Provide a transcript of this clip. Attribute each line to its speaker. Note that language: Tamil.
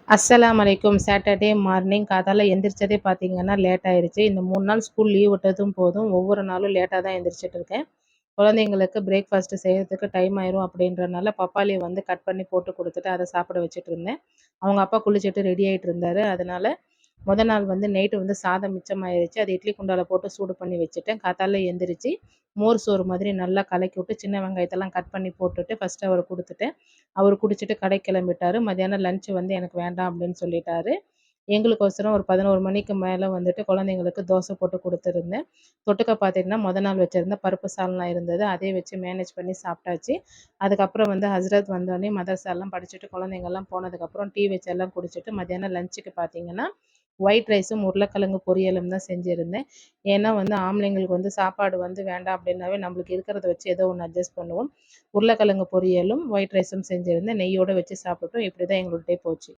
Speaker 1: அஸ்ஸலாமு அலைக்கும். சாட்டர்டே மார்னிங் காத்தால எந்திரிச்சதே பார்த்தீங்கன்னா, லேட் ஆயிருச்சு. இந்த 3 நாள் ஸ்கூல் லீவ் விட்டதும் போதும், ஒவ்வொரு நாளும் லேட்டா தான் எந்திரிச்சுட்டு இருக்கேன். குழந்தைங்களுக்கு பிரேக்ஃபாஸ்ட் செய்றதுக்கு டைம் ஆயிரும் அப்படின்றனால, பப்பாளிய வந்து கட் பண்ணி போட்டு குடுத்துட்டு, அத சாப்பிட வச்சுட்டு இருந்தேன். அவங்க அப்பா குளிச்சுட்டு ரெடி ஆயிட்டு இருந்தாரு. அதனால நாள் வந்து நைட்டு வந்து சாதம் மிச்சமாயிருச்சு. அது இட்லி குண்டால போட்டு சூடு பண்ணி வச்சுட்டேன். காத்தால எந்திரிச்சு, மோர் சோறு மாதிரி நல்லா கலக்கி விட்டு, சின்ன வெங்காயத்தெல்லாம் கட் பண்ணி போட்டுட்டு, ஃபர்ஸ்ட்டு அவருக்கு குடுத்துட்டேன். அவரு குடிச்சிட்டு கடைக்கு கிளம்பிட்டாரு. மதியானம் லஞ்ச் வந்து எனக்கு வேண்டாம் அப்படின்னு சொல்லிட்டாரு. எங்களுக்கோசரம் ஒரு 11 மணிக்கு மேல வந்துட்டு குழந்தைங்களுக்கு தோசை போட்டு குடுத்துருந்தேன். தொட்டுக்க பார்த்தீங்கன்னா, நாள் வச்சிருந்த பருப்பு சால்னா இருந்தது. அதே வச்சு மேனேஜ் பண்ணி சாப்பிட்டாச்சு. அதுக்கப்புறம் வந்து ஹஸ்ரத் வந்தோனே மதர்சாலாம் படிச்சுட்டு குழந்தைங்கலாம் போனதுக்கப்புறம் டீ வச்சு எல்லாம் குடிச்சிட்டு மதியானம் லஞ்சுக்கு பார்த்தீங்கன்னா, ஒயிட் ரைஸும் உருளைக்கிழங்கு பொரியலும் தான் செஞ்சிருந்தேன். ஏன்னா வந்து ஆம்பளைங்களுக்கு வந்து சாப்பாடு வந்து வேண்டாம் அப்படின்னாவே நம்மளுக்கு இருக்கிறத வச்சு ஏதோ ஒண்ணு அட்ஜஸ்ட் பண்ணுவோம். உருளைக்கிழங்கு பொரியலும், ஒயிட் ரைஸும் செஞ்சிருந்தேன். நெய்யோட வச்சு சாப்பிட்டோம். இப்படி தான் எங்களோட டே போச்சு.